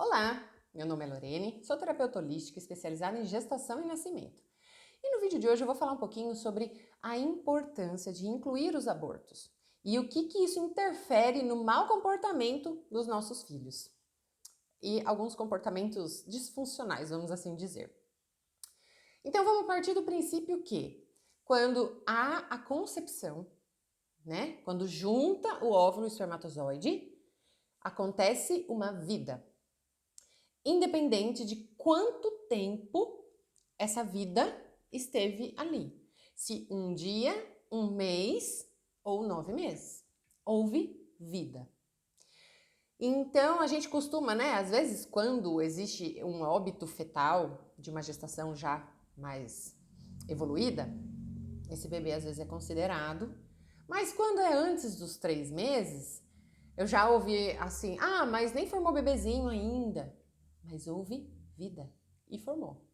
Olá, meu nome é Lorene, sou terapeuta holística especializada em gestação e nascimento. E no vídeo de hoje eu vou falar um pouquinho sobre a importância de incluir os abortos e o que isso interfere no mau comportamento dos nossos filhos e alguns comportamentos disfuncionais, vamos assim dizer. Então vamos partir do princípio que quando há a concepção, quando junta o óvulo e o espermatozoide, acontece uma vida. Independente de quanto tempo essa vida esteve ali. Se um dia, um mês ou 9 meses. Houve vida. Então a gente costuma, às vezes quando existe um óbito fetal de uma gestação já mais evoluída, esse bebê às vezes é considerado, mas quando é antes dos 3 meses, eu já ouvi assim, mas nem formou bebezinho ainda. Mas houve vida e formou.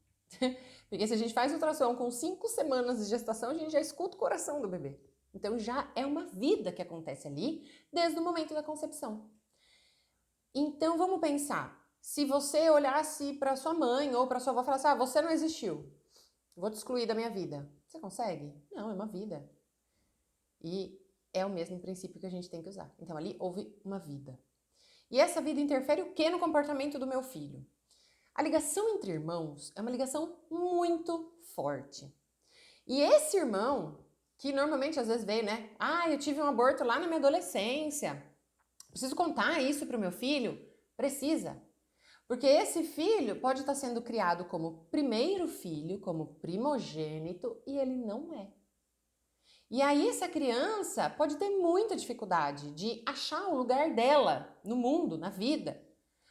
Porque se a gente faz ultrassom com 5 semanas de gestação, a gente já escuta o coração do bebê. Então já é uma vida que acontece ali desde o momento da concepção. Então vamos pensar, se você olhasse para sua mãe ou para sua avó e falasse, você não existiu, vou te excluir da minha vida. Você consegue? Não, é uma vida. E é o mesmo princípio que a gente tem que usar. Então ali houve uma vida. E essa vida interfere o que no comportamento do meu filho? A ligação entre irmãos é uma ligação muito forte. E esse irmão, que normalmente às vezes vê, eu tive um aborto lá na minha adolescência. Preciso contar isso para o meu filho? Precisa. Porque esse filho pode estar sendo criado como primeiro filho, como primogênito, e ele não é. E aí essa criança pode ter muita dificuldade de achar o lugar dela no mundo, na vida.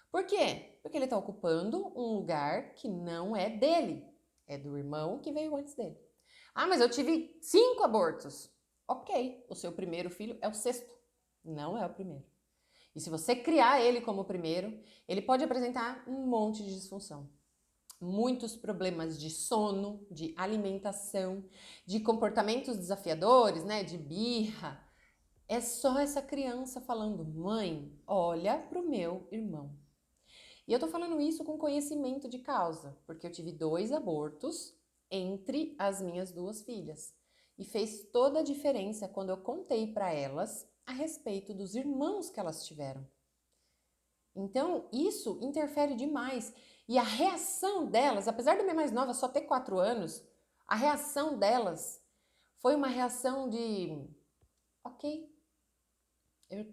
Por quê? Porque ele está ocupando um lugar que não é dele, é do irmão que veio antes dele. Mas eu tive 5 abortos. Ok, o seu primeiro filho é o 6º, não é o primeiro. E se você criar ele como o primeiro, ele pode apresentar um monte de disfunção. Muitos problemas de sono, de alimentação, de comportamentos desafiadores, de birra. É só essa criança falando, mãe, olha pro meu irmão. E eu tô falando isso com conhecimento de causa, porque eu tive 2 abortos entre as minhas 2 filhas. E fez toda a diferença quando eu contei para elas a respeito dos irmãos que elas tiveram. Então, isso interfere demais. E a reação delas, apesar da minha mais nova só ter 4 anos, a reação delas foi uma reação de ok.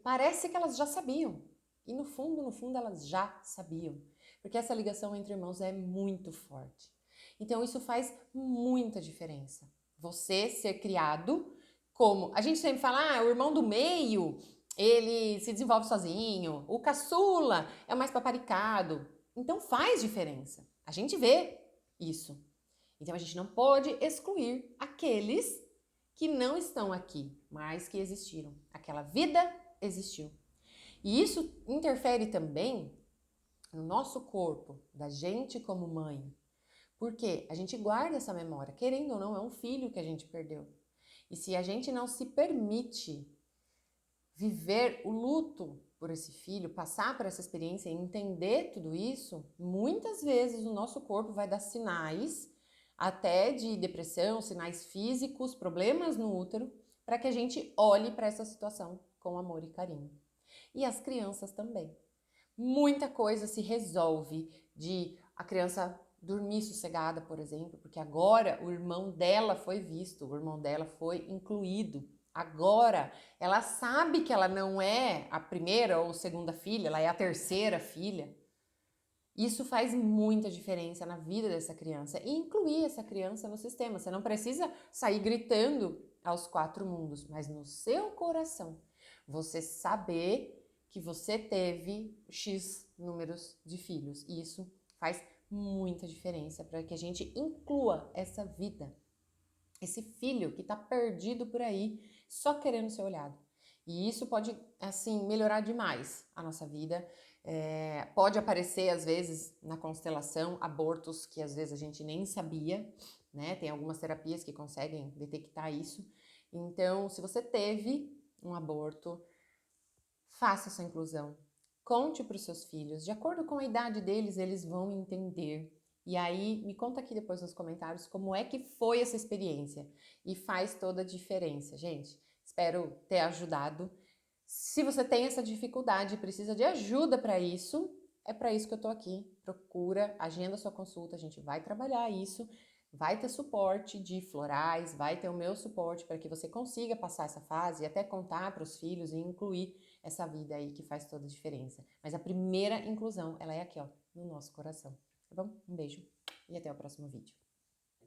Parece que elas já sabiam. E no fundo, elas já sabiam. Porque essa ligação entre irmãos é muito forte. Então isso faz muita diferença. Você ser criado como... A gente sempre fala, o irmão do meio, ele se desenvolve sozinho. O caçula é o mais paparicado. Então faz diferença. A gente vê isso. Então a gente não pode excluir aqueles que não estão aqui, mas que existiram. Aquela vida existiu. E isso interfere também no nosso corpo, da gente como mãe. Porque a gente guarda essa memória, querendo ou não, é um filho que a gente perdeu. E se a gente não se permite viver o luto por esse filho, passar por essa experiência e entender tudo isso, muitas vezes o nosso corpo vai dar sinais até de depressão, sinais físicos, problemas no útero, para que a gente olhe para essa situação com amor e carinho. E as crianças também. Muita coisa se resolve de a criança dormir sossegada, por exemplo, porque agora o irmão dela foi visto, o irmão dela foi incluído. Agora ela sabe que ela não é a primeira ou segunda filha, ela é a terceira filha. Isso faz muita diferença na vida dessa criança e incluir essa criança no sistema. Você não precisa sair gritando aos 4 mundos, mas no seu coração, você saber que você teve X números de filhos. E isso faz muita diferença para que a gente inclua essa vida, esse filho que está perdido por aí, só querendo ser olhado. E isso pode, assim, melhorar demais a nossa vida. Pode aparecer, às vezes, na constelação, abortos que às vezes a gente nem sabia, Tem algumas terapias que conseguem detectar isso. Então, se você teve um aborto, faça essa inclusão. Conte para os seus filhos, de acordo com a idade deles, eles vão entender. E aí, me conta aqui depois nos comentários como é que foi essa experiência. E faz toda a diferença, gente. Espero ter ajudado. Se você tem essa dificuldade e precisa de ajuda para isso, é para isso que eu tô aqui. Procura, agenda sua consulta, a gente vai trabalhar isso. Vai ter suporte de florais, vai ter o meu suporte para que você consiga passar essa fase e até contar para os filhos e incluir essa vida aí que faz toda a diferença. Mas a primeira inclusão, ela é aqui, ó, no nosso coração. Tá bom? Um beijo e até o próximo vídeo.